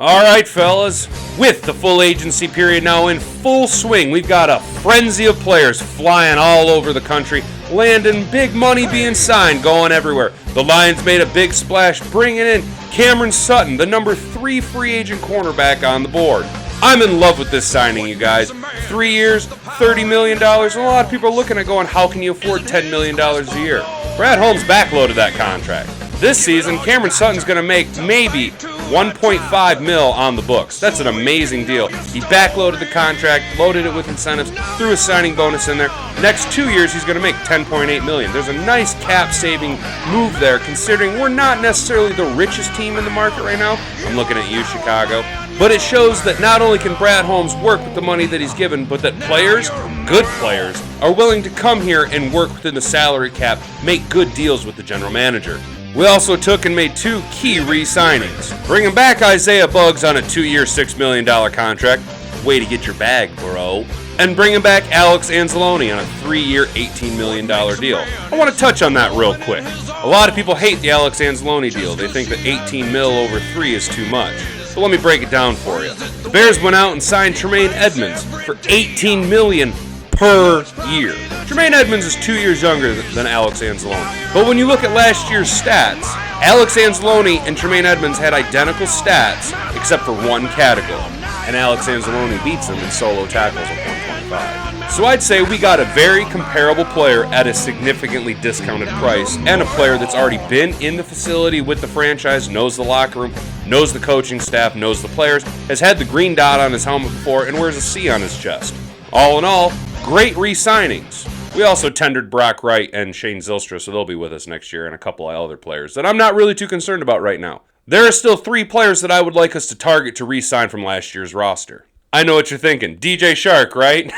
All right, fellas, with the full agency period now in full swing, we've got a frenzy of players flying all over the country, landing big money being signed, going everywhere. The Lions made a big splash, bringing in Cameron Sutton, the number 3 free agent cornerback on the board. I'm in love with this signing, you guys. 3 years, $30 million, and a lot of people are looking at going, how can you afford $10 million a year? Brad Holmes backloaded that contract. This season, Cameron Sutton's going to make maybe $1.5 mil on the books. That's an amazing deal. He backloaded the contract, loaded it with incentives, threw a signing bonus in there. Next 2 years, he's going to make $10.8 million. There's a nice cap-saving move there, considering we're not necessarily the richest team in the market right now. I'm looking at you, Chicago. But it shows that not only can Brad Holmes work with the money that he's given, but that players, good players, are willing to come here and work within the salary cap, make good deals with the general manager. We also took and made 2 key re-signings. Bringing back Isaiah Buggs on a 2-year, $6 million contract. Way to get your bag, bro. And bringing back Alex Anzalone on a 3-year, $18 million deal. I want to touch on that real quick. A lot of people hate the Alex Anzalone deal. They think that 18 mil over 3 is too much. But let me break it down for you. The Bears went out and signed Tremaine Edmunds for $18 million per year. Tremaine Edmunds is 2 years younger than Alex Anzalone. But when you look at last year's stats, Alex Anzalone and Tremaine Edmunds had identical stats except for one category. And Alex Anzalone beats him in solo tackles at 125. So I'd say we got a very comparable player at a significantly discounted price, and a player that's already been in the facility with the franchise, knows the locker room, knows the coaching staff, knows the players, has had the green dot on his helmet before, and wears a C on his chest. All in all, great re-signings. We also tendered Brock Wright and Shane Zylstra, so they'll be with us next year, and a couple of other players that I'm not really too concerned about right now. There are still 3 players that I would like us to target to re-sign from last year's roster. I know what you're thinking. DJ Shark, right?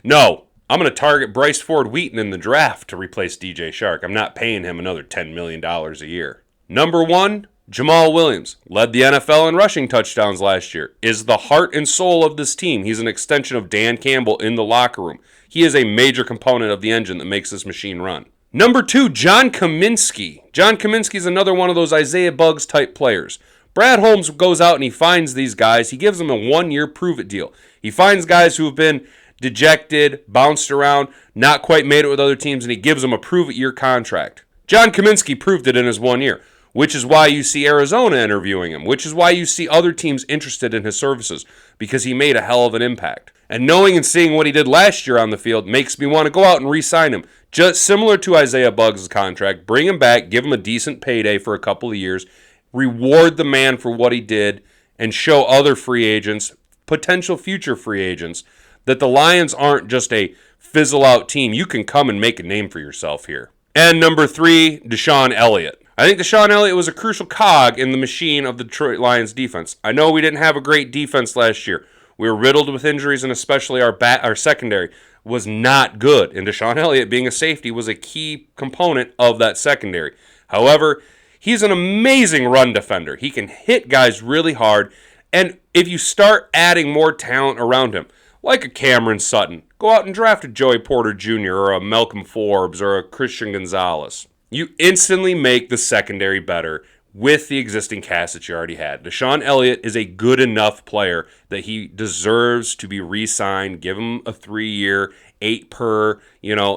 No, I'm going to target Bryce Ford Wheaton in the draft to replace DJ Shark. I'm not paying him another $10 million a year. Number 1, Jamal Williams. Led the NFL in rushing touchdowns last year. Is the heart and soul of this team. He's an extension of Dan Campbell in the locker room. He is a major component of the engine that makes this machine run. Number 2, John Kaminsky. John Kaminsky is another one of those Isaiah Buggs type players. Brad Holmes goes out and he finds these guys. He gives them a 1-year prove-it deal. He finds guys who have been dejected, bounced around, not quite made it with other teams, and he gives them a prove-it-year contract. John Kaminsky proved it in his 1 year, which is why you see Arizona interviewing him, which is why you see other teams interested in his services, because he made a hell of an impact. And knowing and seeing what he did last year on the field makes me want to go out and re-sign him. Just similar to Isaiah Buggs' contract, bring him back, give him a decent payday for a couple of years, reward the man for what he did, and show other free agents, potential future free agents, that the Lions aren't just a fizzle-out team. You can come and make a name for yourself here. And number 3, DeShon Elliott. I think DeShon Elliott was a crucial cog in the machine of the Detroit Lions defense. I know we didn't have a great defense last year. We were riddled with injuries, and especially our secondary was not good. And DeShon Elliott, being a safety, was a key component of that secondary. However, he's an amazing run defender. He can hit guys really hard. And if you start adding more talent around him, like a Cameron Sutton, go out and draft a Joey Porter Jr. or a Malcolm Forbes or a Christian Gonzalez. You instantly make the secondary better with the existing cast that you already had. DeShon Elliott is a good enough player that he deserves to be re-signed. Give him a 3-year, 8 per.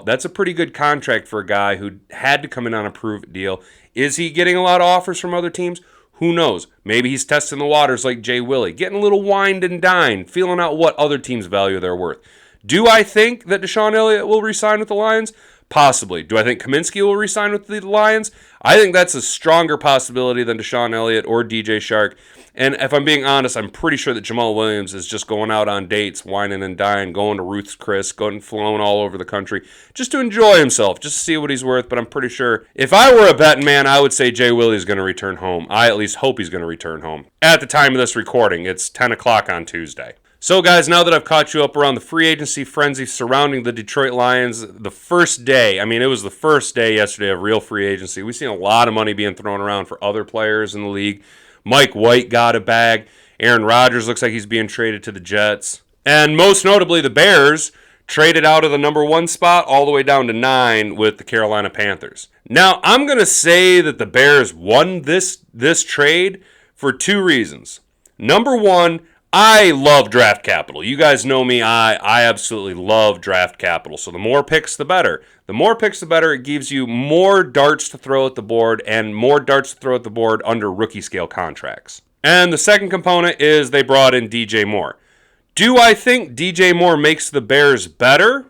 That's a pretty good contract for a guy who had to come in on a prove-it deal. Is he getting a lot of offers from other teams? Who knows? Maybe he's testing the waters like Jay Willie, getting a little wined and dined, feeling out what other teams value their worth. Do I think that DeShon Elliott will re-sign with the Lions? Possibly. Do I think Kaminsky will re-sign with the Lions? I think that's a stronger possibility than DeShon Elliott or DJ Shark. And if I'm being honest, I'm pretty sure that Jamal Williams is just going out on dates, whining and dining, going to Ruth's Chris, going flown all over the country, just to enjoy himself, just to see what he's worth. But I'm pretty sure if I were a betting man, I would say Jay Willie's going to return home. I at least hope he's going to return home. At the time of this recording, it's 10 o'clock on Tuesday. So, guys, now that I've caught you up around the free agency frenzy surrounding the Detroit Lions, the first day, it was the first day yesterday of real free agency. We've seen a lot of money being thrown around for other players in the league. Mike White got a bag. Aaron Rodgers looks like he's being traded to the Jets. And most notably, the Bears traded out of the number 1 spot all the way down to 9 with the Carolina Panthers. Now, I'm going to say that the Bears won this trade for 2 reasons. Number one, I love draft capital. You guys know me. I absolutely love draft capital. So the more picks, the better. The more picks, the better. It gives you more darts to throw at the board and more darts to throw at the board under rookie scale contracts. And the second component is they brought in DJ Moore. Do I think DJ Moore makes the Bears better?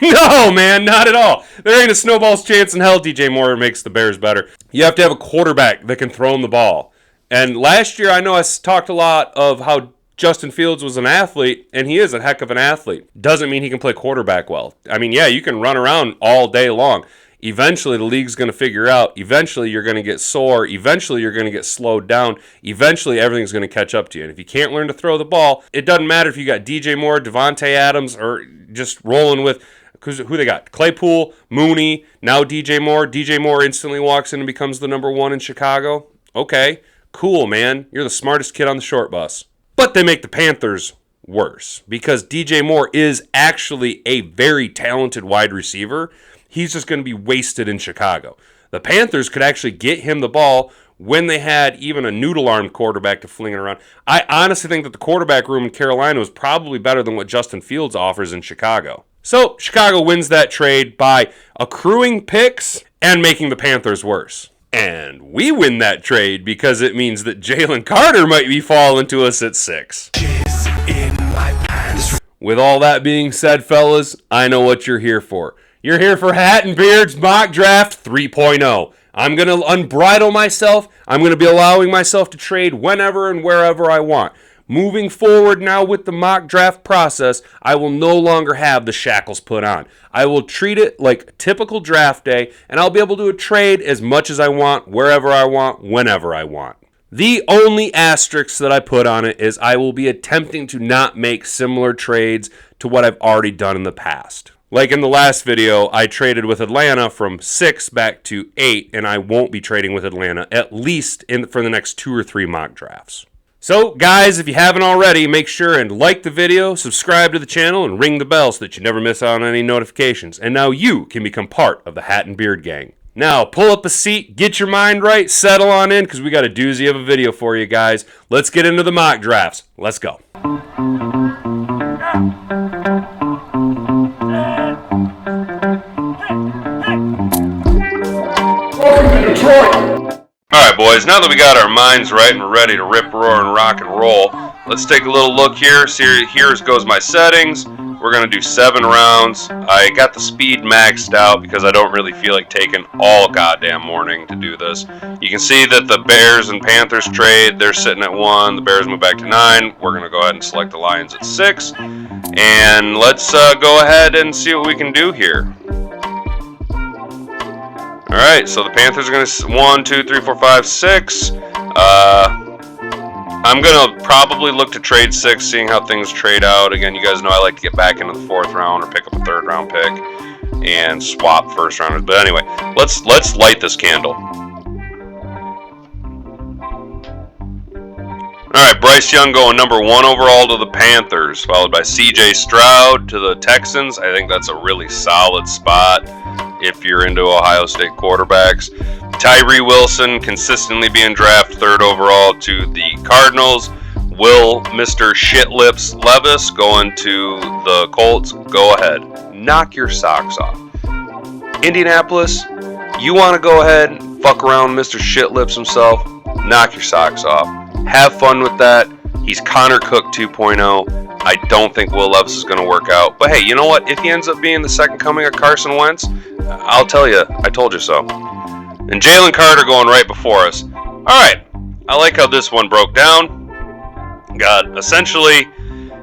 No, man, not at all. There ain't a snowball's chance in hell DJ Moore makes the Bears better. You have to have a quarterback that can throw him the ball. And last year, I know I talked a lot of how Justin Fields was an athlete, and he is a heck of an athlete. Doesn't mean he can play quarterback well. I mean, yeah, you can run around all day long. Eventually, the league's going to figure out. Eventually, you're going to get sore. Eventually, you're going to get slowed down. Eventually, everything's going to catch up to you. And if you can't learn to throw the ball, it doesn't matter if you got DJ Moore, Devontae Adams, or just rolling with who they got? Claypool, Mooney, now DJ Moore. DJ Moore instantly walks in and becomes the number 1 in Chicago. Okay, cool, man. You're the smartest kid on the short bus. But they make the Panthers worse because DJ Moore is actually a very talented wide receiver. He's just going to be wasted in Chicago. The Panthers could actually get him the ball when they had even a noodle-armed quarterback to fling it around. I honestly think that the quarterback room in Carolina was probably better than what Justin Fields offers in Chicago. So Chicago wins that trade by accruing picks and making the Panthers worse. And we win that trade because it means that Jalen Carter might be falling to us at 6. With all that being said, fellas, I know what you're here for. You're here for Hat and Beard's Mock Draft 3.0. I'm going to unbridle myself. I'm going to be allowing myself to trade whenever and wherever I want. Moving forward now with the mock draft process, I will no longer have the shackles put on. I will treat it like typical draft day, and I'll be able to trade as much as I want, wherever I want, whenever I want. The only asterisk that I put on it is I will be attempting to not make similar trades to what I've already done in the past. Like in the last video, I traded with Atlanta from 6 back to 8, and I won't be trading with Atlanta at least for the next 2 or 3 mock drafts. So, guys, if you haven't already, make sure and like the video, subscribe to the channel, and ring the bell so that you never miss out on any notifications. And now you can become part of the Hat and Beard gang. Now, pull up a seat, get your mind right, settle on in, because we got a doozy of a video for you guys. Let's get into the mock drafts. Let's go. Welcome to Detroit. Alright, boys, now that we got our minds right and we're ready to rip, roar, and rock and roll, let's take a little look here. See, here goes my settings. We're going to do 7 rounds. I got the speed maxed out because I don't really feel like taking all goddamn morning to do this. You can see that the Bears and Panthers trade, they're sitting at 1. The Bears move back to 9. We're going to go ahead and select the Lions at 6. And let's go ahead and see what we can do here. Alright, so the Panthers are going to 1, 2, 3, 4, 5, 6. I'm going to probably look to trade 6, seeing how things trade out. Again, you guys know I like to get back into the 4th round or pick up a 3rd round pick and swap 1st rounders. But anyway, let's light this candle. Alright, Bryce Young going number 1 overall to the Panthers, followed by C.J. Stroud to the Texans. I think that's a really solid spot if you're into Ohio State quarterbacks. Tyree Wilson consistently being drafted 3rd overall to the Cardinals. Will Mr. Shitlips Levis going to the Colts? Go ahead. Knock your socks off. Indianapolis, you want to go ahead and fuck around Mr. Shitlips himself? Knock your socks off. Have fun with that. He's Connor Cook 2.0. I don't think Will Levis is going to work out. But hey, you know what? If he ends up being the second coming of Carson Wentz, I'll tell you, I told you so. And Jalen Carter going right before us. Alright, I like how this one broke down. Got essentially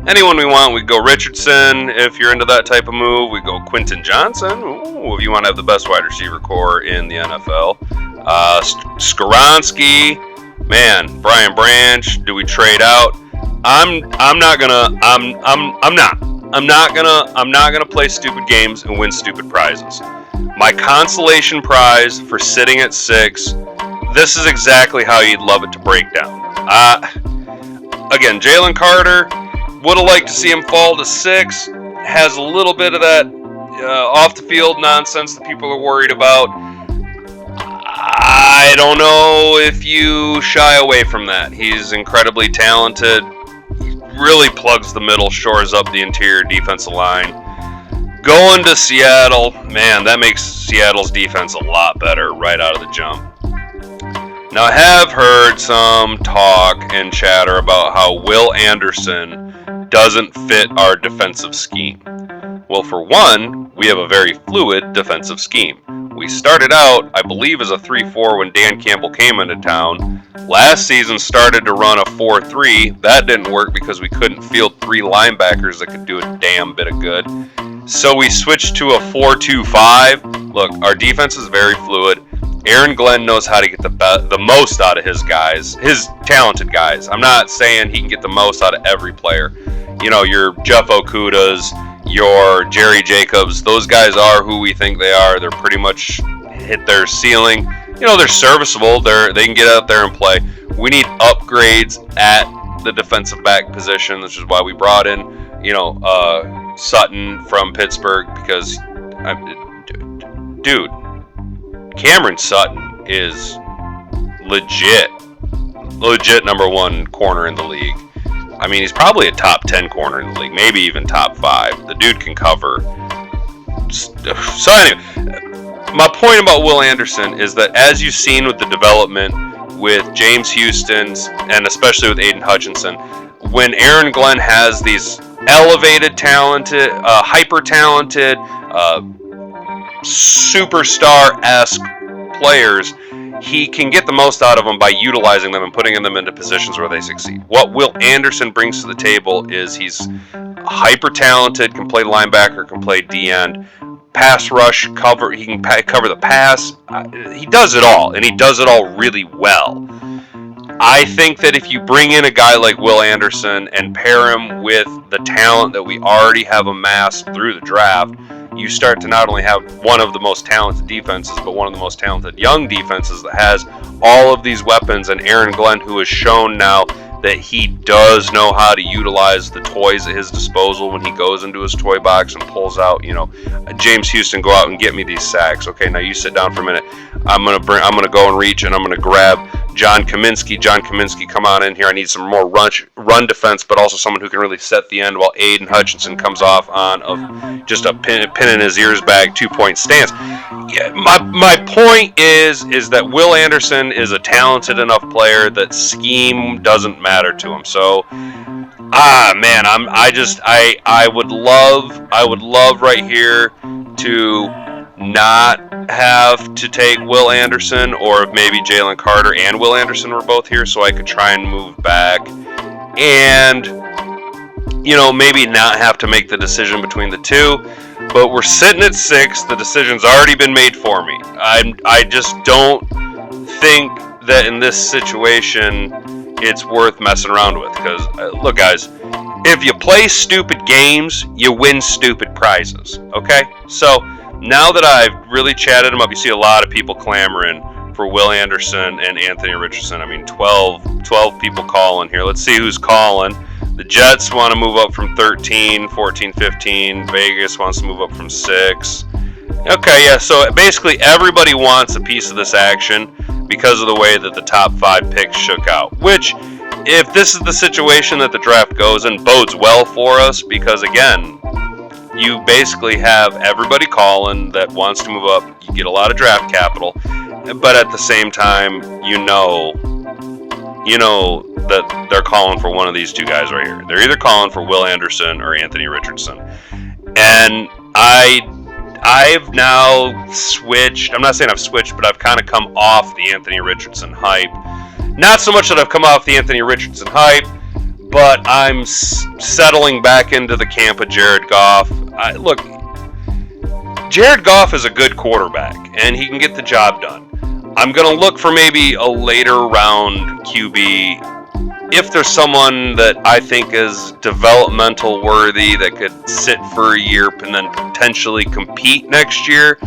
anyone we want. We go Richardson if you're into that type of move. We go Quentin Johnson. Ooh, if you want to have the best wide receiver core in the NFL. Skoronski. Man, Brian Branch. Do we trade out? I'm not gonna play stupid games and win stupid prizes. My consolation prize for sitting at 6. This is exactly how you'd love it to break down. Again, Jalen Carter, would have liked to see him fall to 6. Has a little bit of that off the field nonsense that people are worried about, I don't know if you shy away from that. He's incredibly talented. He really plugs the middle, shores up the interior defensive line. Going to Seattle, man, that makes Seattle's defense a lot better right out of the jump. Now, I have heard some talk and chatter about how Will Anderson doesn't fit our defensive scheme. Well, for one, we have a very fluid defensive scheme. We started out, I believe, as a 3-4 when Dan Campbell came into town. Last season started to run a 4-3. That didn't work because we couldn't field 3 linebackers that could do a damn bit of good. So we switched to a 4-2-5. Look, our defense is very fluid. Aaron Glenn knows how to get the most out of his guys, his talented guys. I'm not saying he can get the most out of every player. You know, your Jeff Okudas, your Jerry Jacobs, those guys are who we think they are. They're pretty much hit their ceiling. You know, they're serviceable. They can get out there and play. We need upgrades at the defensive back position, which is why we brought in, Sutton from Pittsburgh, because, dude, Cameron Sutton is legit number 1 corner in the league. I mean, he's probably a top 10 corner in the league, maybe even top 5. The dude can cover. So anyway, my point about Will Anderson is that as you've seen with the development with James Houston and especially with Aiden Hutchinson, when Aaron Glenn has these elevated, talented, hyper-talented, superstar-esque players, he can get the most out of them by utilizing them and putting them into positions where they succeed. What Will Anderson brings to the table is he's hyper-talented, can play linebacker, can play D-end, pass rush, cover. He can cover the pass. He does it all, and he does it all really well. I think that if you bring in a guy like Will Anderson and pair him with the talent that we already have amassed through the draft, you start to not only have one of the most talented defenses, but one of the most talented young defenses that has all of these weapons, and Aaron Glenn, who has shown now that he does know how to utilize the toys at his disposal when he goes into his toy box and pulls out, James Houston, go out and get me these sacks. Okay, now you sit down for a minute. I'm gonna go and reach, and I'm gonna grab John Kaminsky. John Kaminsky, come on in here. I need some more run defense, but also someone who can really set the end while Aiden Hutchinson comes off on just a pin in his ears bag 2-point stance. Yeah, my point is that Will Anderson is a talented enough player that scheme doesn't matter to him. So, man, I would love right here to not have to take Will Anderson, or if maybe Jalen Carter and Will Anderson were both here, so I could try and move back and maybe not have to make the decision between the two. But we're sitting at 6. The decision's already been made for me. I just don't think that in this situation it's worth messing around with, because look, guys, if you play stupid games, you win stupid prizes. Okay, so now that I've really chatted him up, you see a lot of people clamoring for Will Anderson and Anthony Richardson. I mean, 12 people calling here. Let's see who's calling. The Jets want to move up from 13, 14, 15. Vegas wants to move up from 6. Okay, yeah, so basically everybody wants a piece of this action because of the way that the top 5 picks shook out. Which, if this is the situation that the draft goes in, bodes well for us, because, again, you basically have everybody calling that wants to move up. You get a lot of draft capital, but at the same time, you know that they're calling for one of these two guys right here. They're either calling for Will Anderson or Anthony Richardson. And I've now switched. I'm not saying I've switched, but I've kind of come off the Anthony Richardson hype. Not so much that I've come off the Anthony Richardson hype, but I'm settling back into the camp of Jared Goff. Look, Jared Goff is a good quarterback, and he can get the job done. I'm going to look for maybe a later round QB if there's someone that I think is developmental worthy that could sit for a year and then potentially compete next year,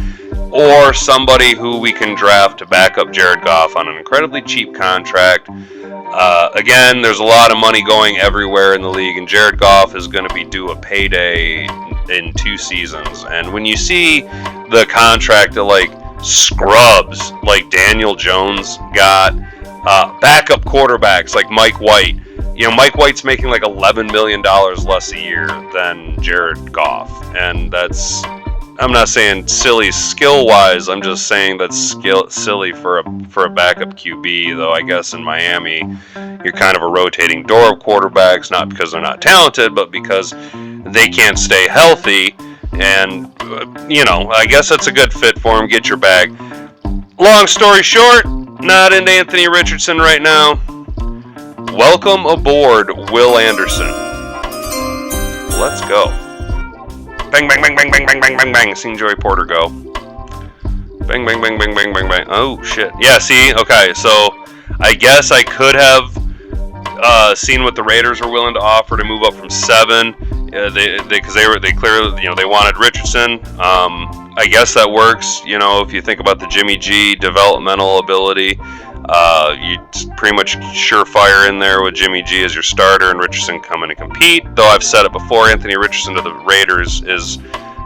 or somebody who we can draft to back up Jared Goff on an incredibly cheap contract. Again, there's a lot of money going everywhere in the league, and Jared Goff is going to be due a payday in 2 seasons. And when you see the contract that like scrubs like Daniel Jones got, backup quarterbacks like Mike White. Mike White's making like $11 million less a year than Jared Goff, and that's, I'm not saying silly skill-wise, I'm just saying that's silly for a backup QB, though I guess in Miami you're kind of a rotating door of quarterbacks, not because they're not talented, but because they can't stay healthy, and, I guess that's a good fit for him, get your bag. Long story short, not into Anthony Richardson right now. Welcome aboard, Will Anderson. Let's go. Bang, bang, bang, bang, bang, bang, bang, bang, bang. Seeing Joey Porter go. Bang, bang, bang, bang, bang, bang, bang. Oh, shit. Yeah, see? Okay, so I guess I could have seen what the Raiders were willing to offer to move up from 7. Because they clearly, they wanted Richardson. I guess that works, if you think about the Jimmy G developmental ability. You pretty much surefire in there with Jimmy G as your starter and Richardson coming to compete. Though I've said it before, Anthony Richardson to the Raiders is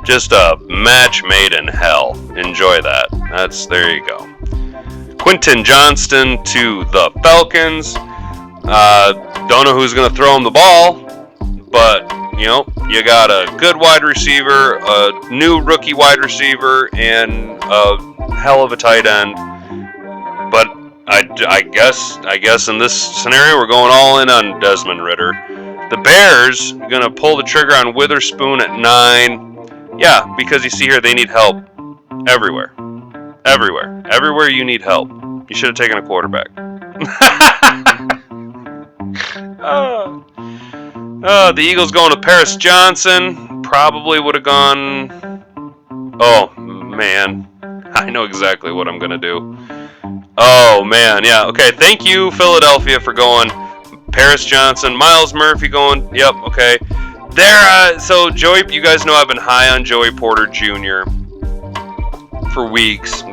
just a match made in hell. Enjoy that. There you go. Quentin Johnston to the Falcons. Don't know who's going to throw him the ball, but you got a good wide receiver, a new rookie wide receiver, and a hell of a tight end. But I guess in this scenario we're going all in on Desmond Ridder. The Bears are going to pull the trigger on Witherspoon at 9. Yeah, because you see here they need help everywhere. Everywhere you need help. You should have taken a quarterback. The Eagles going to Paris Johnson. Probably would have gone... Oh, man. I know exactly what I'm going to do. Oh, man, yeah. Okay, thank you, Philadelphia, for going Paris Johnson. Miles Murphy going, yep, okay. So Joey, you guys know I've been high on Joey Porter Jr. for weeks,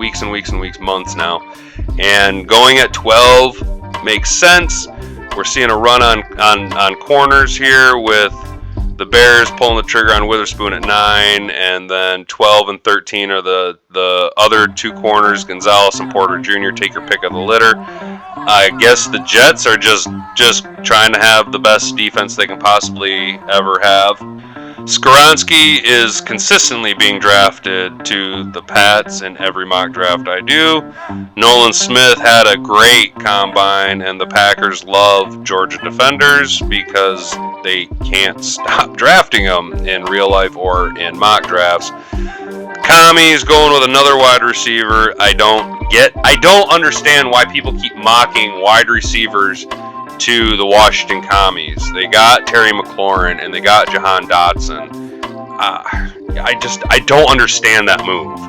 months now. And going at 12 makes sense. We're seeing a run on corners here with the Bears pulling the trigger on Witherspoon at 9, and then 12 and 13 are the other 2 corners, Gonzalez and Porter Jr. Take your pick of the litter. I guess the Jets are just trying to have the best defense they can possibly ever have. Skoronski is consistently being drafted to the Pats in every mock draft I do. Nolan Smith had a great combine, and the Packers love Georgia defenders because they can't stop drafting them in real life or in mock drafts. Commies going with another wide receiver. I don't understand why people keep mocking wide receivers to the Washington Commies. They got Terry McLaurin and they got Jahan Dotson. I don't understand that move.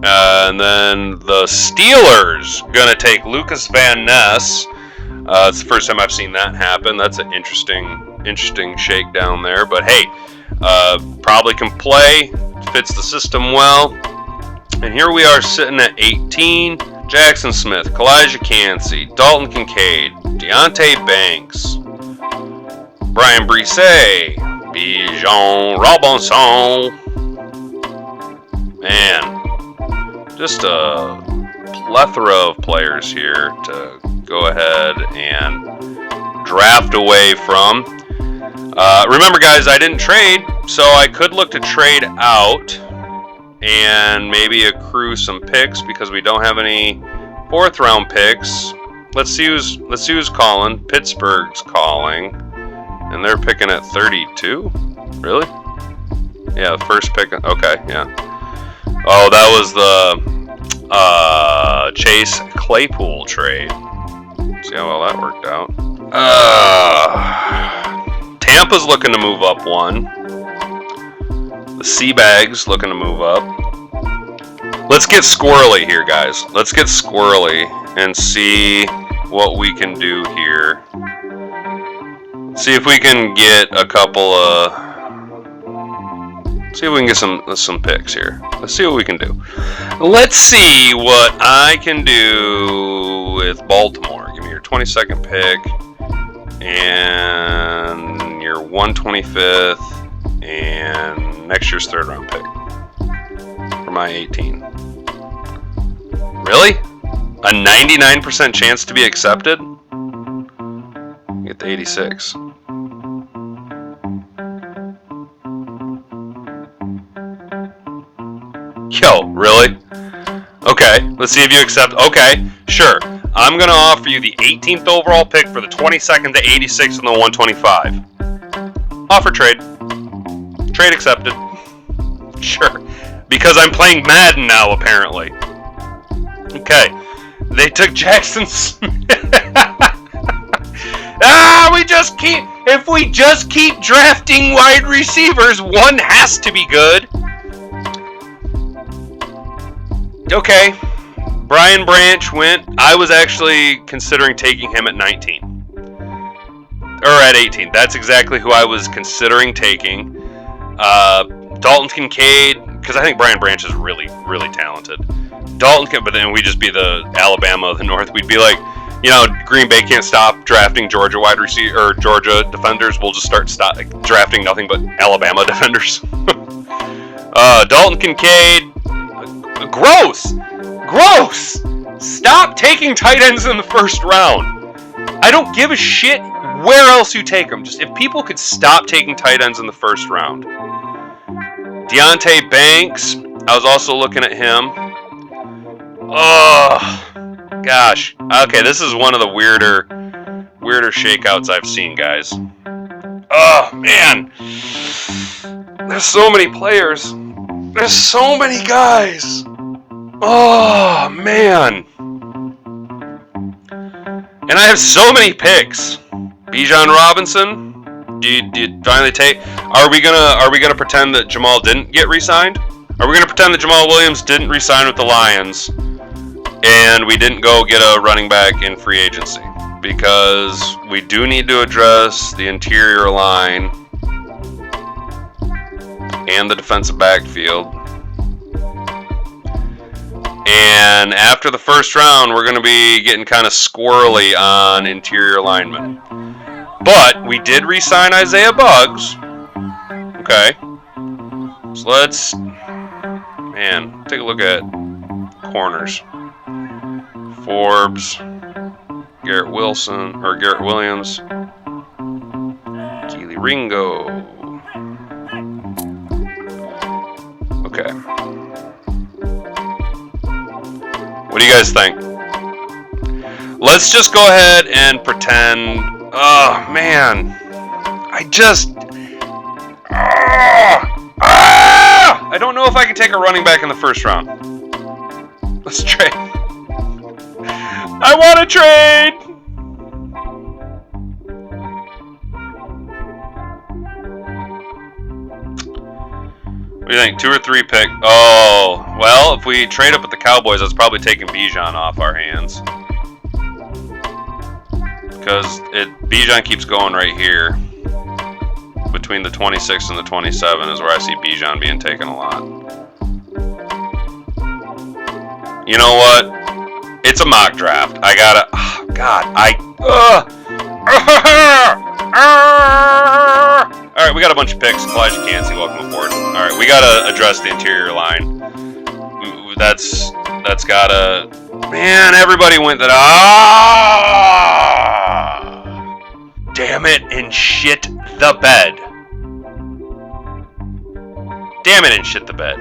And then the Steelers gonna take Lucas Van Ness. It's the first time I've seen that happen. That's an interesting shakedown there. But hey, probably can play, fits the system well. And here we are sitting at 18. Jackson Smith, Kalijah Cansey, Dalton Kincaid, Deontay Banks, Brian Brisset, Bijan Robinson. Man, just a plethora of players here to go ahead and draft away from. Remember, guys, I didn't trade, so I could look to trade out and maybe accrue some picks because we don't have any 4th round picks. Let's see who's calling. Pittsburgh's calling, and they're picking at 32. Really? Yeah, first pick. Okay, yeah. Oh, that was the Chase Claypool trade. See how well that worked out. Tampa's looking to move up 1. The Seabags looking to move up. Let's get squirrely here, guys. Let's get squirrely and see what we can do here. See if we can get a couple of... See if we can get some picks here. Let's see what we can do. Let's see what I can do with Baltimore. Give me your 22nd pick and your 125th. and next year's 3rd round pick for my 18. Really? A 99% chance to be accepted? Get the 86. Yo, really? Okay, let's see if you accept. Okay, sure. I'm going to offer you the 18th overall pick for the 22nd to 86 and the 125. Offer trade. Trade accepted. Sure. Because I'm playing Madden now, apparently. Okay. They took Jackson Smith. If we just keep drafting wide receivers, one has to be good. Okay. Brian Branch went. I was actually considering taking him at 19. Or at 18. That's exactly who I was considering taking. Dalton Kincaid, because I think Brian Branch is really, really talented. But then we'd just be the Alabama of the North. We'd be like, Green Bay can't stop drafting Georgia wide receiver or Georgia defenders. We'll just start drafting nothing but Alabama defenders. Dalton Kincaid, gross. Stop taking tight ends in the 1st round. I don't give a shit where else you take them. Just if people could stop taking tight ends in the 1st round. Deonte Banks, I was also looking at him. Oh, gosh. Okay, this is one of the weirder shakeouts I've seen, guys. Oh, man. There's so many players. There's so many guys. Oh, man. And I have so many picks. Bijan Robinson. Do you finally take? Are we gonna pretend that Jamal didn't get re-signed? Are we gonna pretend that Jamal Williams didn't re-sign with the Lions, and we didn't go get a running back in free agency? Because we do need to address the interior line and the defensive backfield. And after the 1st round, we're going to be getting kind of squirrely on interior linemen. But we did re-sign Isaiah Buggs. Okay. So let's, take a look at corners. Forbes, Garrett Williams, Keely Ringo. Okay. What do you guys think? Let's just go ahead and pretend. Oh, man. I don't know if I can take a running back in the 1st round. Let's trade. I want to trade! What do you think? 2 or 3 pick? Oh, well, if we trade up with the Cowboys, that's probably taking Bijan off our hands. Because Bijan keeps going right here. Between the 26 and the 27 is where I see Bijan being taken a lot. You know what? It's a mock draft. I gotta... Oh, God. Alright, we got a bunch of picks. Elijah Cansey, welcome aboard. Alright, we gotta address the interior line. That's gotta... Man, everybody went that... Damn it and shit the bed. Damn it and shit the bed.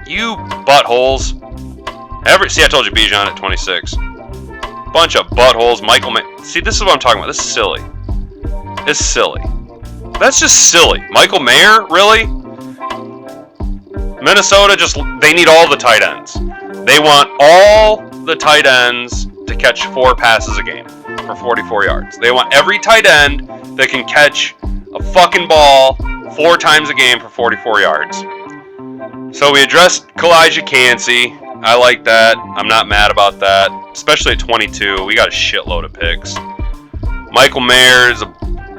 You buttholes. See, I told you Bijan at 26. Bunch of buttholes. Michael Mayer. See, this is what I'm talking about. This is silly. It's silly. That's just silly. Michael Mayer? Really? Minnesota they need all the tight ends. They want all the tight ends to catch 4 passes a game for 44 yards. They want every tight end that can catch a fucking ball 4 times a game for 44 yards. So we addressed Elijah Cansey. I like that. I'm not mad about that. Especially at 22. We got a shitload of picks. Michael Mayer is a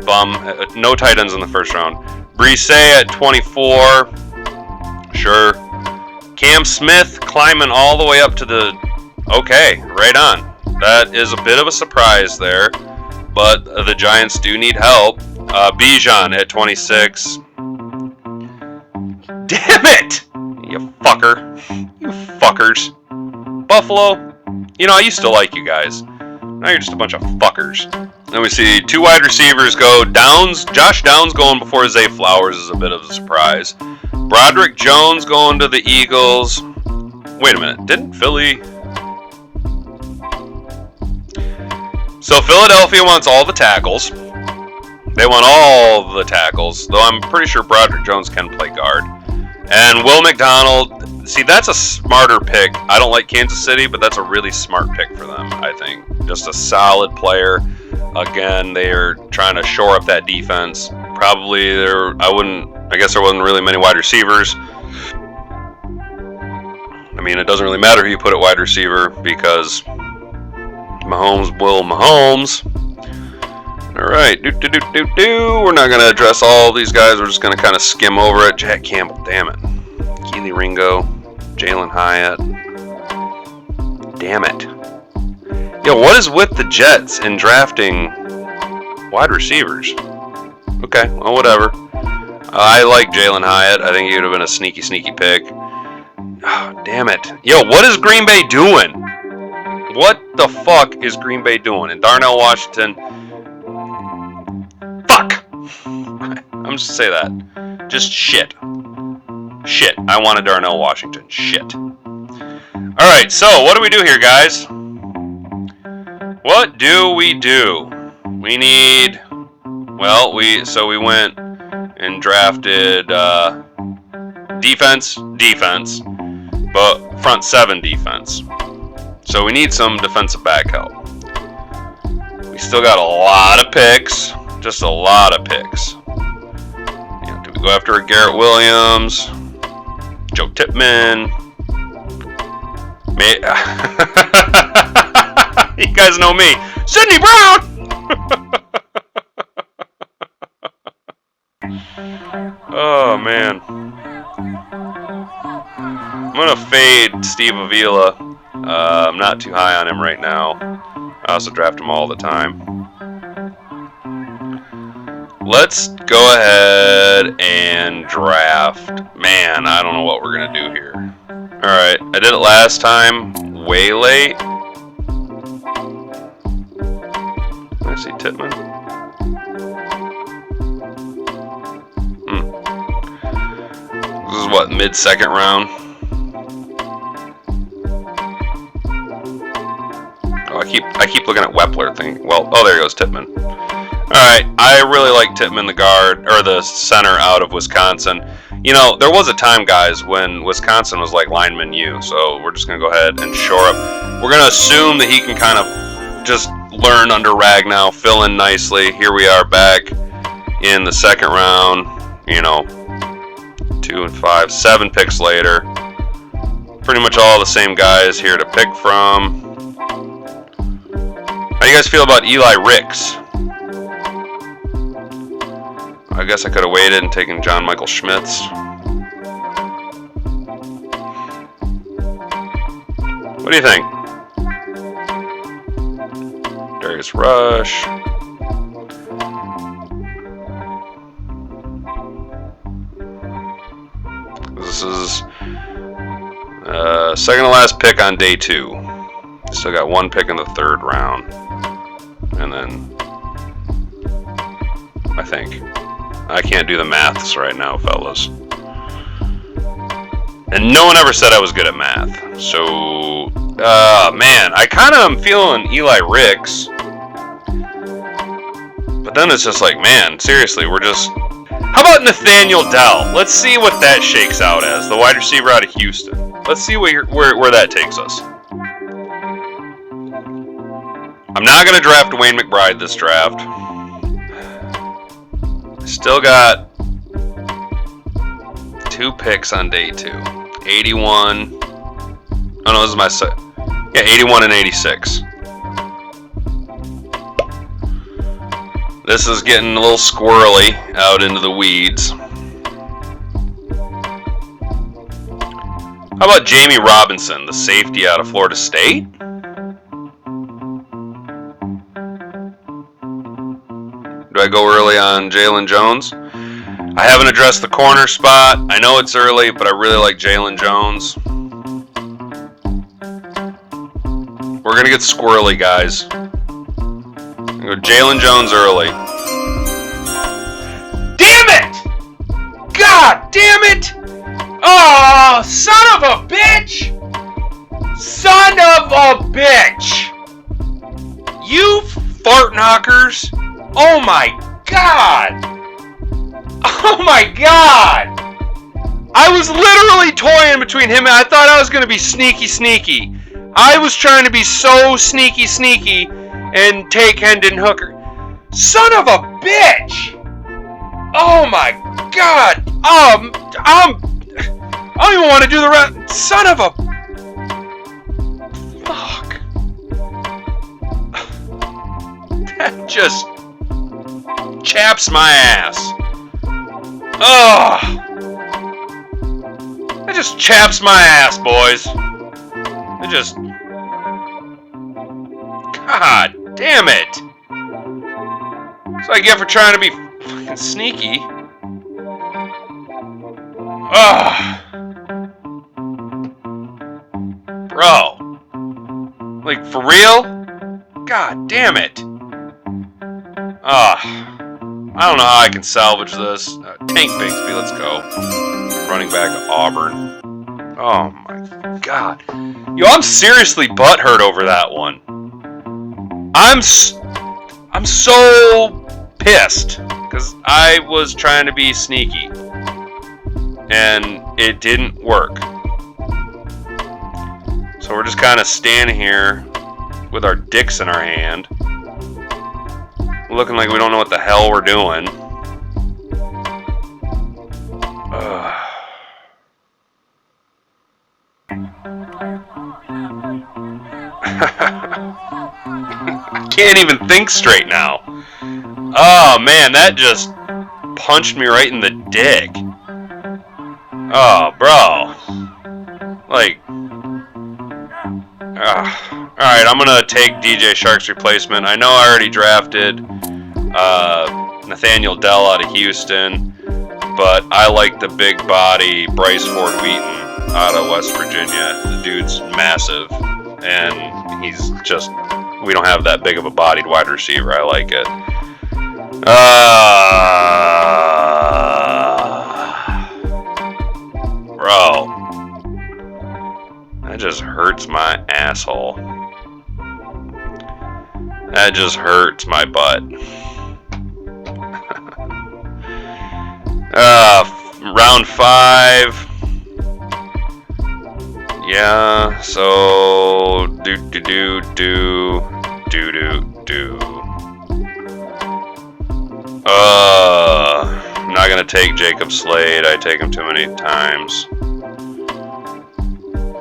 bum. No tight ends in the 1st round. Brisset at 24. Sure. Cam Smith climbing all the way up to the... Okay, right on. That is a bit of a surprise there. But the Giants do need help. Bijan at 26. Damn it! You fucker. You fuckers. Buffalo, you know, I used to like you guys. Now you're just a bunch of fuckers. Then we see 2 wide receivers go. Downs, Josh Downs going before Zay Flowers is a bit of a surprise. Broderick Jones going to the Eagles. Wait a minute, didn't Philly... So Philadelphia wants all the tackles. They want all the tackles, though I'm pretty sure Broderick Jones can play guard. And Will McDonald, see, that's a smarter pick. I don't like Kansas City, but that's a really smart pick for them, I think. Just a solid player. Again, they're trying to shore up that defense. Probably I guess there wasn't really many wide receivers. I mean, it doesn't really matter who you put at wide receiver because Mahomes will Mahomes. All right, We're not going to address all these guys. We're just going to kind of skim over it. Jack Campbell, damn it. Keely Ringo, Jalen Hyatt. Damn it. Yo, what is with the Jets in drafting wide receivers? Okay, well, whatever. I like Jalen Hyatt. I think he would have been a sneaky pick. Oh, damn it. Yo, what is Green Bay doing? What the fuck is Green Bay doing? And Darnell Washington... Fuck! I'm just say that. Just shit. Shit. I wanted Darnell Washington. Shit. Alright, so what do we do here, guys? What do? We need... Well, we went and drafted defense, but front 7 defense. So we need some defensive back help. We still got a lot of picks. Just a lot of picks. Do we go after a Garrett Williams? Joe Tippmann? You guys know me. Sidney Brown! Oh, man. I'm going to fade Steve Avila. I'm not too high on him right now. I also draft him all the time. Let's go ahead and draft. Man, I don't know what we're going to do here. Alright, I did it last time. Way late. I see Tippmann. This is what, mid-second round? Oh, I keep looking at Wepler thing. Well, oh, there goes Tippmann. Alright, I really like Tippmann, the guard, or the center out of Wisconsin. You know, there was a time, guys, when Wisconsin was like lineman U, so we're just going to go ahead and shore up. We're going to assume that he can kind of just learn under Ragnow, fill in nicely. Here we are back in the second round, 2 and 5, 7 picks later. Pretty much all the same guys here to pick from. How do you guys feel about Eli Ricks? I guess I could have waited and taken John Michael Schmitz. What do you think? Darius Rush. This is second to last pick on day 2. Still got 1 pick in the 3rd round. And then I think. I can't do the maths right now, fellas. And no one ever said I was good at math. So, man, I kind of am feeling Eli Ricks. But then it's just like, man, seriously, we're just... How about Nathaniel Dell? Let's see what that shakes out as, the wide receiver out of Houston. Let's see where that takes us. I'm not going to draft Wayne McBride this draft. Still got 2 picks on day 2. 81. Oh no, this is my set. Yeah, 81 and 86. This is getting a little squirrely out into the weeds. How about Jamie Robinson, the safety out of Florida State? Do I go early on Jalen Jones? I haven't addressed the corner spot. I know it's early, but I really like Jalen Jones. We're going to get squirrely, guys. Go Jalen Jones early. Damn it! God damn it! Oh, son of a bitch! Son of a bitch! You fart knockers! Oh my god! Oh my god! I was literally toying between him and I thought I was going to be sneaky. I was trying to be so sneaky and take Hendon Hooker. Son of a bitch! Oh my god! I don't even want to do the rest. Son of a... Fuck. That just chaps my ass. Oh, that just chaps my ass, boys. It just... God damn it. That's what I get for trying to be fucking sneaky. Oh. Bro. Like, for real? God damn it. I don't know how I can salvage this. Tank Bigsby, let's go. Running back Auburn. Oh my god. Yo, I'm seriously butthurt over that one. I'm so pissed because I was trying to be sneaky and it didn't work. So we're just kind of standing here with our dicks in our hand, looking like we don't know what the hell we're doing. I can't even think straight now. Oh man, that just punched me right in the dick. Oh, bro. Like, alright, I'm gonna take DJ Shark's replacement. I know I already drafted Nathaniel Dell out of Houston, but I like the big body Bryce Ford Wheaton out of West Virginia. The dude's massive, and he's just, we don't have that big of a bodied wide receiver. I like it. Bro, that just hurts my asshole. That just hurts my butt. Round 5. Yeah, so do. I'm not gonna take Jacob Slade. I take him too many times.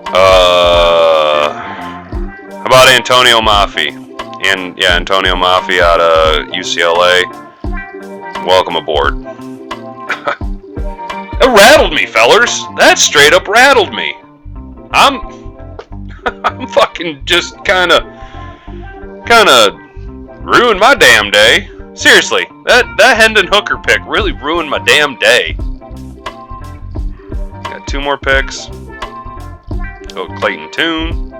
How about Antonio Mafi? And yeah, Antonio Mafi out of UCLA. Welcome aboard. It rattled me, fellers. That straight up rattled me. I'm fucking just kind of ruined my damn day. Seriously, that Hendon Hooker pick really ruined my damn day. Got 2 more picks. Go with Clayton Tune.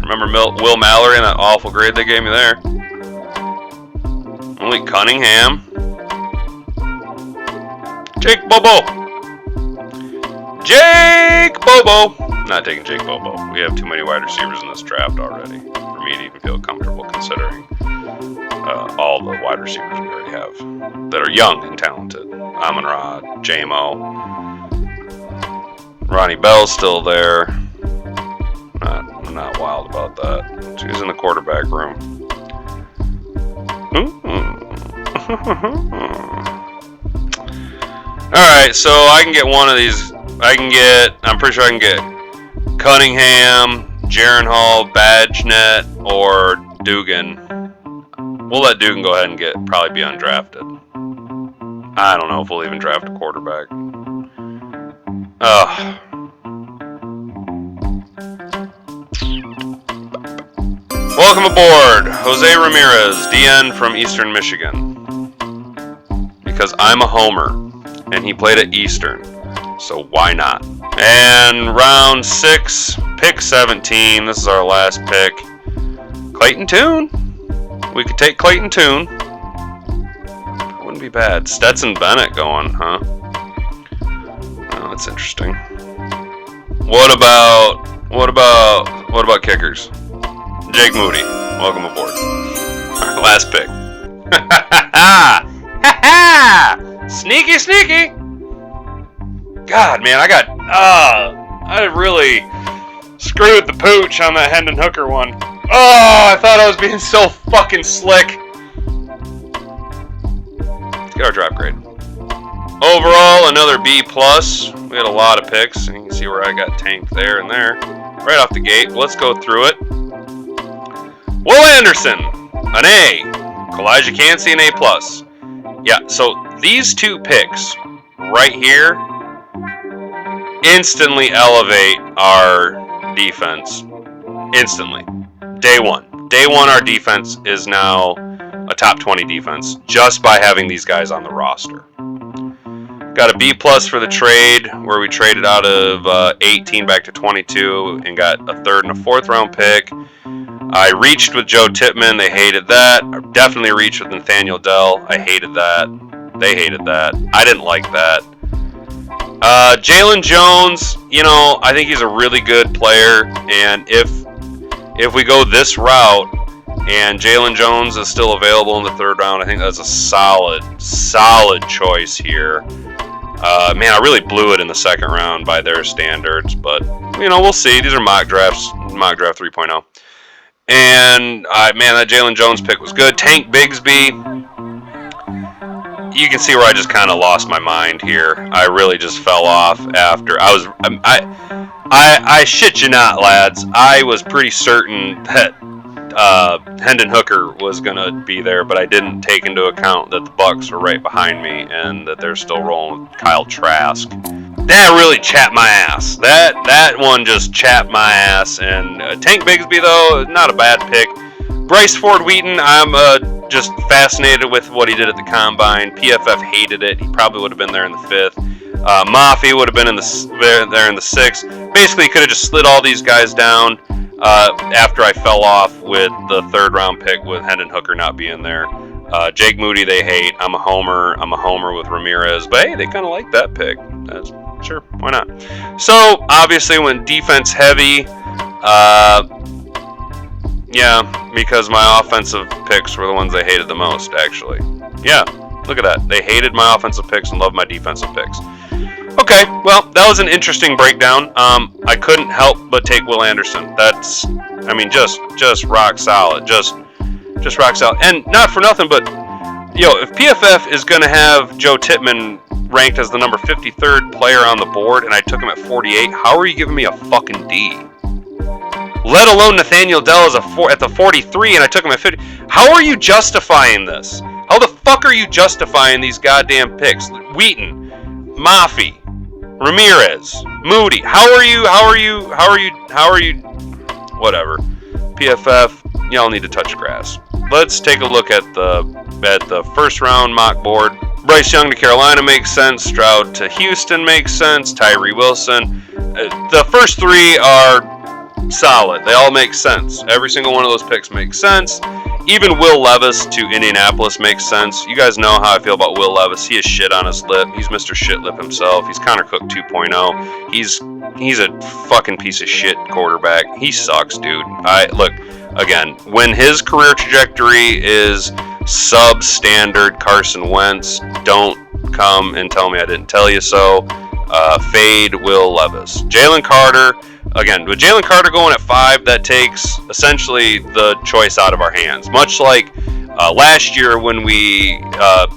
Remember Will Mallory and that awful grade they gave me there? Only Cunningham. Jake Bobo. Not taking Jake Bobo. We have too many wide receivers in this draft already for me to even feel comfortable considering all the wide receivers we already have that are young and talented. Amon-Ra, J-Mo. Ronnie Bell's still there. I'm not wild about that. She's in the quarterback room. Alright, so I can get one of these. I'm pretty sure I can get Cunningham, Jaron Hall, Badgenet, or Dugan. We'll let Dugan go ahead and probably be undrafted. I don't know if we'll even draft a quarterback. Welcome aboard, Jose Ramirez, DN from Eastern Michigan. Because I'm a homer. and he played at Eastern. So why not? And round 6, pick 17. This is our last pick. Clayton Tune. We could take Clayton Tune. Wouldn't be bad. Stetson Bennett going, huh? Oh, that's interesting. What about kickers? Jake Moody. Welcome aboard. Our last pick. Sneaky, sneaky. God, man, I really screwed the pooch on that Hendon Hooker one. Oh, I thought I was being so fucking slick. Let's get our draft grade. Overall, another B+. We had a lot of picks, and you can see where I got tanked there and there. Right off the gate. Let's go through it. Will Anderson, an A. Elijah Cansey, an A+. Yeah, so these 2 picks right here instantly elevate our defense. Instantly. Day one, our defense is now a top 20 defense just by having these guys on the roster. Got a B+ for the trade, where we traded out of 18 back to 22 and got a 3rd and a 4th round pick. I reached with Joe Tippmann. They hated that. I definitely reached with Nathaniel Dell. I hated that. They hated that. I didn't like that. Jalen Jones, I think he's a really good player, and if we go this route and Jalen Jones is still available in the 3rd round, I think that's a solid choice here. Man, I really blew it in the 2nd round by their standards, but we'll see. These are mock drafts, mock draft 3.0. And man, that Jalen Jones pick was good. Tank Bigsby. You can see where I just kind of lost my mind here. I really just fell off after I shit you not, lads. I was pretty certain that Hendon Hooker was gonna be there, but I didn't take into account that the Bucks were right behind me and that they're still rolling with Kyle Trask. That really chapped my ass. That one just chapped my ass. And Tank Bigsby, though, not a bad pick. Bryce Ford Wheaton, I'm just fascinated with what he did at the Combine. PFF hated it. He probably would have been there in the 5th. Mafi would have been there in the 6th. Basically, could have just slid all these guys down after I fell off with the 3rd round pick with Hendon Hooker not being there. Jake Moody, they hate. I'm a homer with Ramirez. But hey, they kind of like that pick. Sure, why not? So, obviously, when defense heavy, yeah, because my offensive picks were the ones they hated the most, actually. Yeah, look at that. They hated my offensive picks and loved my defensive picks. Okay, well, that was an interesting breakdown. I couldn't help but take Will Anderson. That's, just rock solid. Just rock solid. And not for nothing, but, if PFF is going to have Joe Tippmann ranked as the number 53rd player on the board, and I took him at 48, how are you giving me a fucking D? Let alone Nathaniel Dell at the 43, and I took him at 50. How are you justifying this? How the fuck are you justifying these goddamn picks? Wheaton, Mafi, Ramirez, Moody. How are you? Whatever. PFF, y'all need to touch grass. Let's take a look at the 1st round mock board. Bryce Young to Carolina makes sense. Stroud to Houston makes sense. Tyree Wilson. The first 3 are solid. They all make sense. Every single one of those picks makes sense. Even Will Levis to Indianapolis makes sense. You guys know how I feel about Will Levis. He has shit on his lip. He's Mr. Shit Lip himself. He's Connor Cook 2.0. He's a fucking piece of shit quarterback. He sucks, dude. Look, again, when his career trajectory is substandard Carson Wentz, don't come and tell me I didn't tell you so. Fade Will Levis. Jalen Carter, again, with Jalen Carter going at 5, that takes essentially the choice out of our hands. Much like last year when we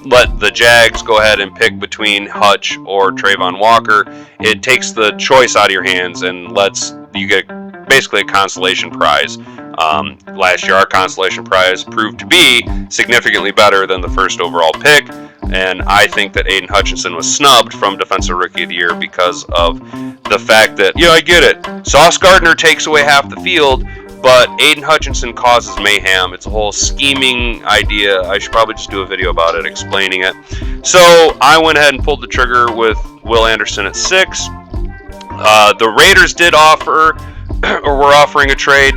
let the Jags go ahead and pick between Hutch or Trayvon Walker, it takes the choice out of your hands and lets you get basically a consolation prize. Last year, our consolation prize proved to be significantly better than the 1st overall pick, and I think that Aiden Hutchinson was snubbed from Defensive Rookie of the Year because of the fact that, I get it. Sauce Gardner takes away half the field, but Aiden Hutchinson causes mayhem. It's a whole scheming idea. I should probably just do a video about it, explaining it. So I went ahead and pulled the trigger with Will Anderson at 6. The Raiders did offer, or were offering a trade,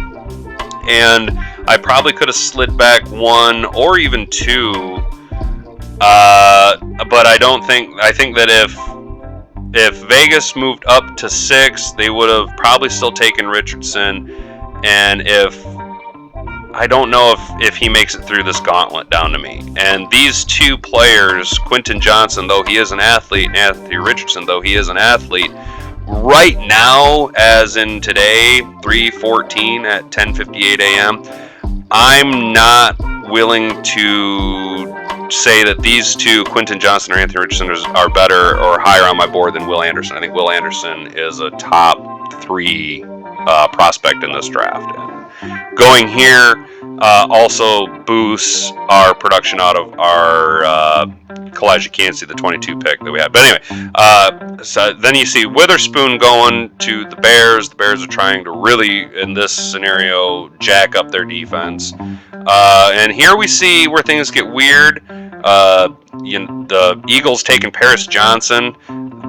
and I probably could have slid back 1 or even 2. But I think that if Vegas moved up to 6, they would have probably still taken Richardson. And I don't know if he makes it through this gauntlet down to me. And these two players, Quentin Johnson, though he is an athlete, and Anthony Richardson, though he is an athlete, right now, as in today, 3:14 at 10:58 a.m., I'm not willing to say that these two, Quentin Johnson or Anthony Richardson, are better or higher on my board than Will Anderson. I think Will Anderson is a top 3 prospect in this draft. And going here also boosts our production out of our Kalijah Kancey, the 22 pick that we had. But anyway, so then you see Witherspoon going to the Bears. The Bears are trying to really, in this scenario, jack up their defense. And here we see where things get weird. The Eagles taking Paris Johnson.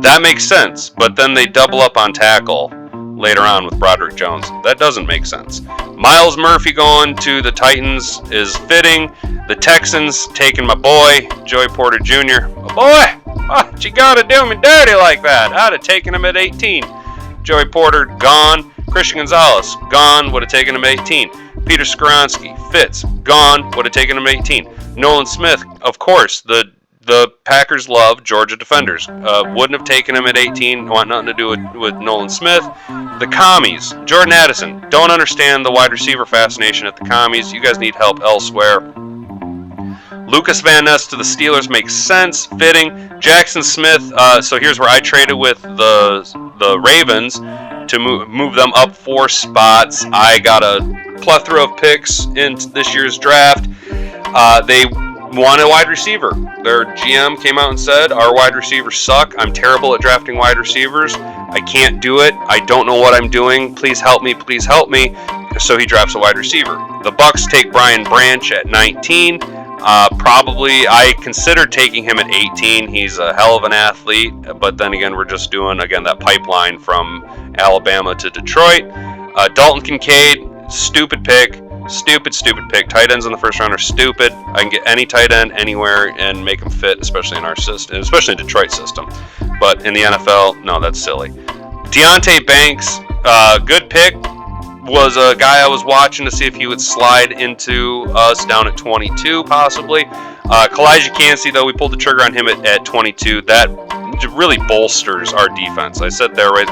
That makes sense. But then they double up on tackle later on with Broderick Jones. That doesn't make sense. Myles Murphy going to the Titans is fitting. The Texans taking my boy, Joey Porter Jr. My boy! What you gotta do me dirty like that? I'd have taken him at 18. Joey Porter, gone. Christian Gonzalez, gone. Would have taken him at 18. Peter Skoronski, Fitz, gone. Would have taken him at 18. Nolan Smith, of course, the Packers love Georgia defenders. Wouldn't have taken him at 18. Want nothing to do with Nolan Smith. The Commies, Jordan Addison. Don't understand the wide receiver fascination at the Commies. You guys need help elsewhere. Lucas Van Ness to the Steelers makes sense, fitting. Jackson Smith. So here's where I traded with the Ravens to move them up 4 spots. I got a plethora of picks in this year's draft. They wanted a wide receiver. Their GM came out and said, our wide receivers suck. I'm terrible at drafting wide receivers. I can't do it. I don't know what I'm doing. Please help me. Please help me. So he drafts a wide receiver. The Bucs take Brian Branch at 19. Probably, I considered taking him at 18. He's a hell of an athlete. But then again, we're just doing, that pipeline from Alabama to Detroit. Dalton Kincaid, stupid pick. Stupid pick. Tight ends in the first round are stupid. I can get any tight end anywhere and make them fit, especially in our system, especially in Detroit system. But in the NFL, no, that's silly. Deonte Banks, good pick. Was a guy I was watching to see if he would slide into us down at 22, possibly. Kalijah Kancey, though, we pulled the trigger on him at 22. That really bolsters our defense. I said there, right?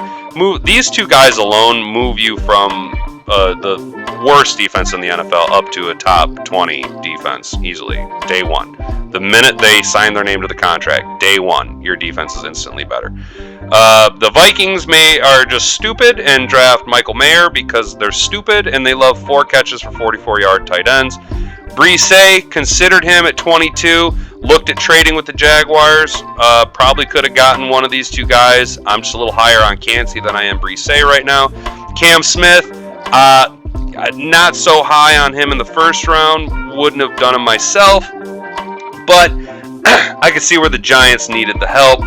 These two guys alone move you from the worst defense in the NFL up to a top 20 defense easily, day one. The minute they sign their name to the contract, day one, your defense is instantly better. The Vikings are just stupid and draft Michael Mayer because they're stupid and they love 4 catches for 44-yard tight ends. Brisset, considered him at 22, looked at trading with the Jaguars, probably could have gotten one of these two guys. I'm just a little higher on Kancey than I am Brisset right now. Cam Smith, not so high on him in the first round, wouldn't have done him myself, but I could see where the Giants needed the help.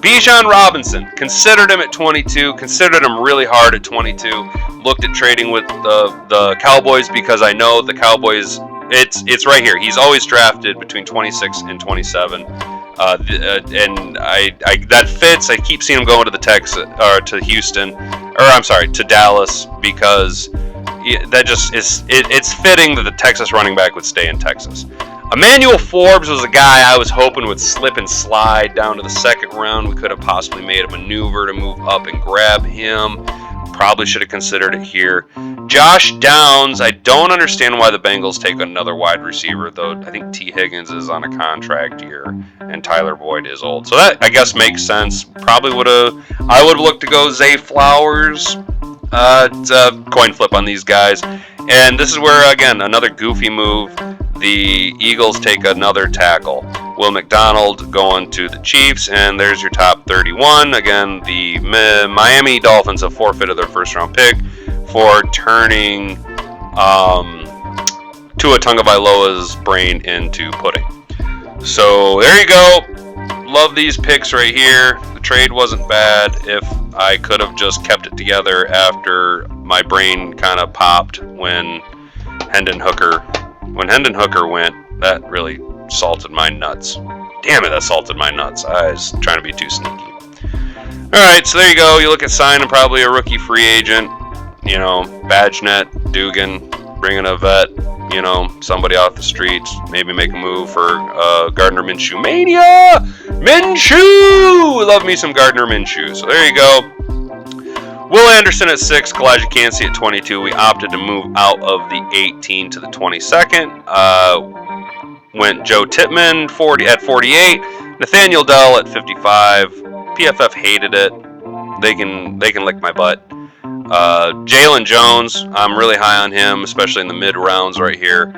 Bijan Robinson, considered him at 22, considered him really hard at 22, looked at trading with the Cowboys because I know the Cowboys, it's right here. He's always drafted between 26 and 27. And that fits. I keep seeing him going to to Houston, to Dallas, because that just is. It's fitting that the Texas running back would stay in Texas. Emmanuel Forbes was a guy I was hoping would slip and slide down to the second round. We could have possibly made a maneuver to move up and grab him. Probably should have considered it here. Josh Downs, I don't understand why the Bengals take another wide receiver, though I think T. Higgins is on a contract year and Tyler Boyd is old. So that, I guess, makes sense. I would have looked to go Zay Flowers. It's a coin flip on these guys. And this is where, again, another goofy move. The Eagles take another tackle. Will McDonald going to the Chiefs, and there's your top 31. Again, the Miami Dolphins have forfeited their first-round pick for turning Tua Tagovailoa's brain into pudding. So there you go. Love these picks right here. The trade wasn't bad. If I could have just kept it together after my brain kind of popped when Hendon Hooker went, that really salted my nuts. Damn it, that salted my nuts. I was trying to be too sneaky. Alright, so there you go. You look at signing probably a rookie free agent. You know, BadgeNet, Dugan, bringing a vet, you know, somebody off the streets, maybe make a move for Gardner Minshew Mania! Minshew! Love me some Gardner Minshew. So there you go. Will Anderson at 6, Kalijah Kancey at 22. We opted to move out of the 18 to the 22nd. Went Joe Tippmann at 48. Nathaniel Dell at 55. PFF hated it. They can lick my butt. Jalen Jones, I'm really high on him, especially in the mid rounds right here.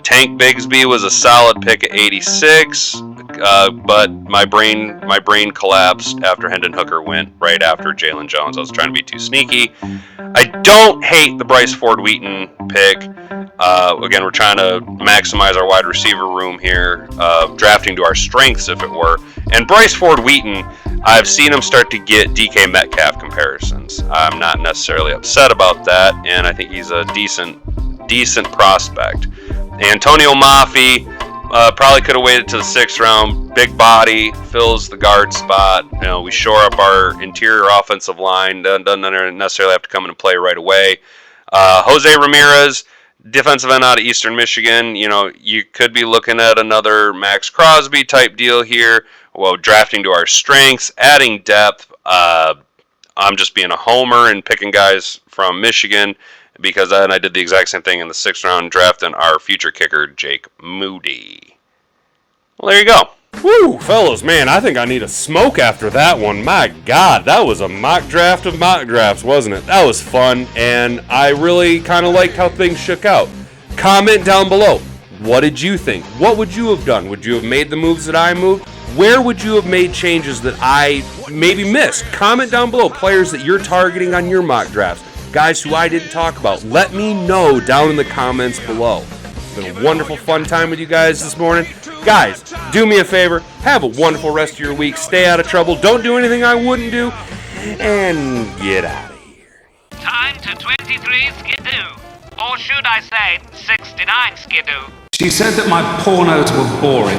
Tank Bigsby was a solid pick at 86, but my brain collapsed after Hendon Hooker went right after Jalen Jones. I was trying to be too sneaky. I don't hate the Bryce Ford Wheaton pick. Again, we're trying to maximize our wide receiver room here, drafting to our strengths, if it were. And Bryce Ford Wheaton, I've seen him start to get DK Metcalf comparisons. I'm not necessarily upset about that, and I think he's a decent prospect. Antonio Mafi probably could have waited to the 6th round. Big body, fills the guard spot. You know, we shore up our interior offensive line. Doesn't necessarily have to come in and play right away. Jose Ramirez, defensive end out of Eastern Michigan. You know, you could be looking at another Max Crosby type deal here. Well, drafting to our strengths, adding depth. I'm just being a homer and picking guys from Michigan because then I did the exact same thing in the 6th round, drafting our future kicker, Jake Moody. Well, there you go. Woo, fellas, man, I think I need a smoke after that one. My God, that was a mock draft of mock drafts, wasn't it? That was fun, and I really kind of liked how things shook out. Comment down below. What did you think? What would you have done? Would you have made the moves that I moved? Where would you have made changes that I maybe missed? Comment down below players that you're targeting on your mock drafts. Guys who I didn't talk about. Let me know down in the comments below. It's been a wonderful, fun time with you guys this morning. Guys, do me a favor. Have a wonderful rest of your week. Stay out of trouble. Don't do anything I wouldn't do. And get out of here. Time to 23 Skidoo. Or should I say 69 Skidoo. She said that my pornos were boring.